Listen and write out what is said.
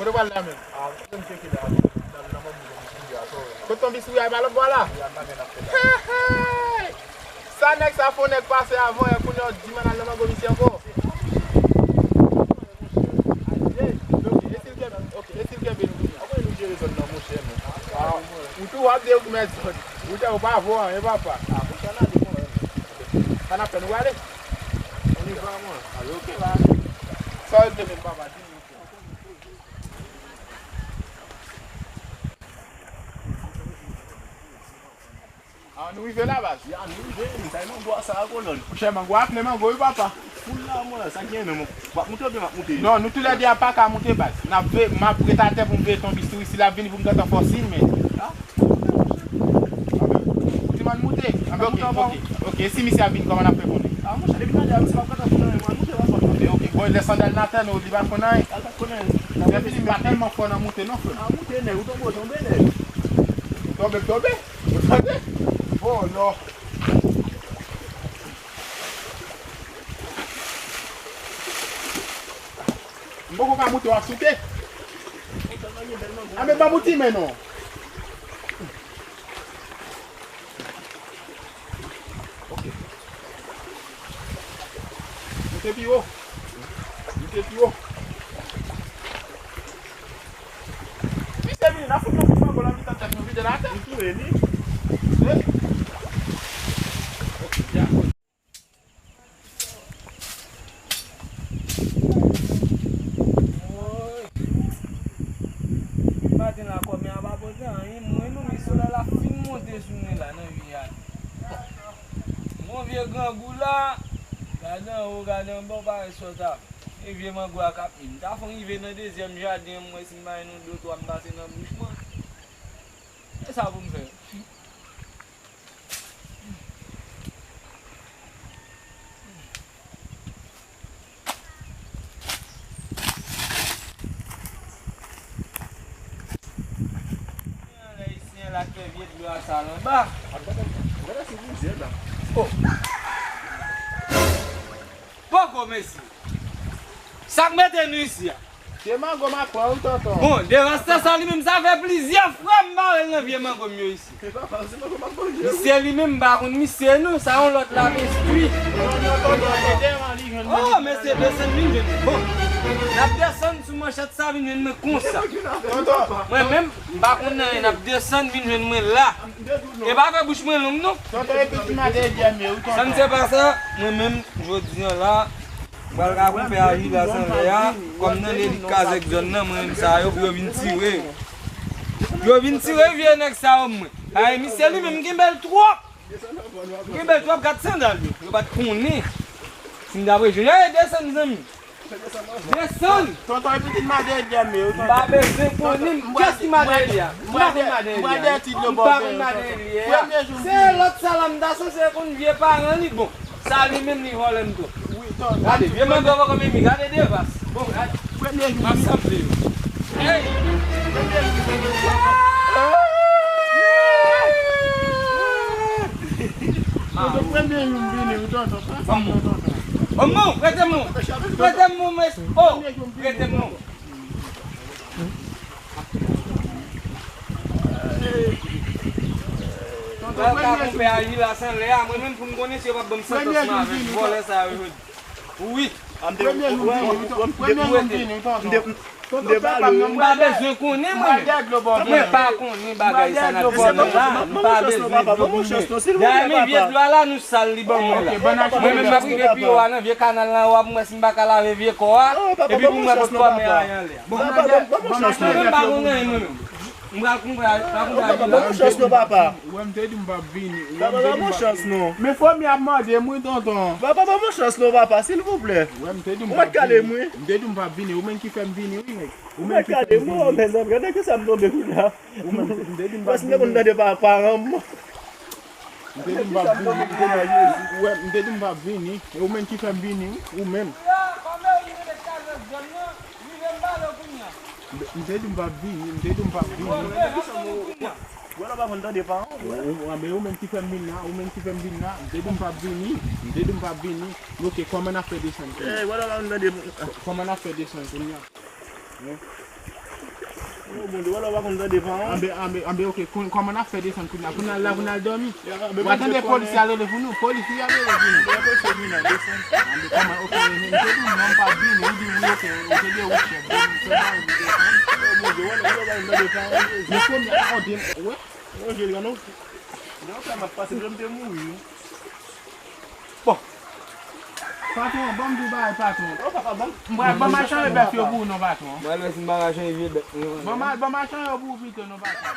Kote wale la men? Kote ton bisou ya balot wala? Sa nek sa fon nek pase avon ya koun yo di man al naman gomisi anko? Esil gen ben nou? Ako yon nou jere zon nan mouche men? Ou tou wap de ou koumen zon? Ou te ou pa avon, e pa pa? Pou chanan de kon men? Kan apen wale? On y va man? Alo ke la? Sa yon te men baba di nou? Nou ive la bas? Ya, nou ive, sa yon gwa sa akonon. Che man gwa ap neman gwa yu papa? Foul la mwen, sa gen men, wap moute ou be wap moute? Non, nou tou le di a pa ka moute bas. Na ve, ma pretate pou mve ton bisou isi la vini pou mga tan forsin men. Ha? Ti man moute? Ok, si misi a vini koman apre konen? Ha, mwen chale binan de a misi wap kata konen, mwen moute wap konen. Ok, boy lesan del naten ou di ban konen? Alta konen. Se vini ba telman fon an moute non fon? Ha, moute ne, ou tombe, tombe ne. Tobe? Tobe? Oh no. Mboko ka moute wak souke? Ame ba mouti men nou? Ok. Moute pi yo. Moute pi yo. Mi se vini, na foun nou fouman kon la mi tan tek nou vide la te? Moutou veni? Ok, ya. Matin la komi a ba pote an, mwen nou mi sola la fin monte sou mwen la nan viyan. Mwen vie gran gou la, gade an ou gade an bon pare sota. E vie man gou a kapin. Ta fon yi ve nan dezem jardin mwen si mwen nou do to an base nan bouchman. E sa pou mwen fe? La ke viet do a salon ba. Gada se vin zè la. Oh. Poko mesi. Sak mette nou isi ya. Se man go ma kwa ou tonton? Bon, de rasta sa li mèm sa fe plizye fwa mba nan vie man kom yo isi. E pa pa, se man kon man kon jè. Misye li mèm bakoun misye nou, sa on lot la bestui. Oh, mais c'est descend vin ven. Bon. Nap descend sou manchat sa vin ven me konsa. Mwen mèm bakoun nan nap descend vin ven mwen la. E ba fe bouche mwen lom nou. Tonton e peti ma de diame ou tonton? Ça ne c'est pas ça. Moi-même, je dis là, je vais raconter à Gilles à Saint-Léa, comme dans les cases avec John, moi-même, ça, je viens tirer. Je viens tirer, viens avec ça, moi. Ah, monsieur lui-même, il belle trop. Il belle trop, 400 dans lui. Je ne vais pas te connaître. Si je vais descendre, mes amis. Descendre. Tonton e peti ma de diame ou tonton? Bah, qu'est-ce qu'il m'a dit là? C'est l'autre salam d'assaut, c'est qu'on ne vient pas en lit. Bon, ça lui-même, il vole un peu. Regardez, viens me voir comme il regardez des vases. Bon, regardez. Ensemble. Hey! Oh, prêtez-moi. Prêtez-moi, monsieur. Oh, prêtez-moi. Quand on fait aller là sans l'air, moi-même pour me connaître, je vais pas me sentir avec voler ça. Oui. Mde ba le. Mba bezwen konen mwen. Mwen pa konen bagay sa nan bon la. Mba bezwen konen. Da mi viet lwa la nou sal li bon mwen la. Mwen men mba prive pi wa nan vie kanal lan wap mwen si mba ka lave vie ko wa. E pi pou mwen pot pa me a yan le. Mwen pa konen mwen. Mwa Bon chance no papa. Ou mte di mba vini. Bon chance no. Me fò mi ap mande mwen tonton. Papa, bon chance no papa, s'il vous plaît. Ou mte di Ou mba kale mwen. Mte di mba vini, ou men ki fèm vini ou mwen. Ou kale mwen, mes amis, gade ki sa mdombe kou la. Mte di mba Pas mwen kon dade pa paran mwen. Mte di mba vini, ou men ki fèm vini ou men. Mte di mba vini. Wala pa kon dade pa. Ou men ki fèm vini na, mte di mba vini. Ok, koman a fè desan? Wala pa kon dade. Koman a fè desan? Voilà, on va qu'on dépend. Ok, comment on a fait descendre pour on a dormi. On attend des policiers à aller pour nous. Policiers à aller pour nous. Ok, je ne sais pas bien, il dit oui, ok, on dit mais comme il y a un ouais. Non, je non. Non, ça m'a passé de mourir. Bon. Patron, bon Dubaï, patron. Oh, papa, bon. Bon machin, il va faire pour nous, patron. Moi, je suis embarrassé, Bon machin, il va faire pour nous, patron.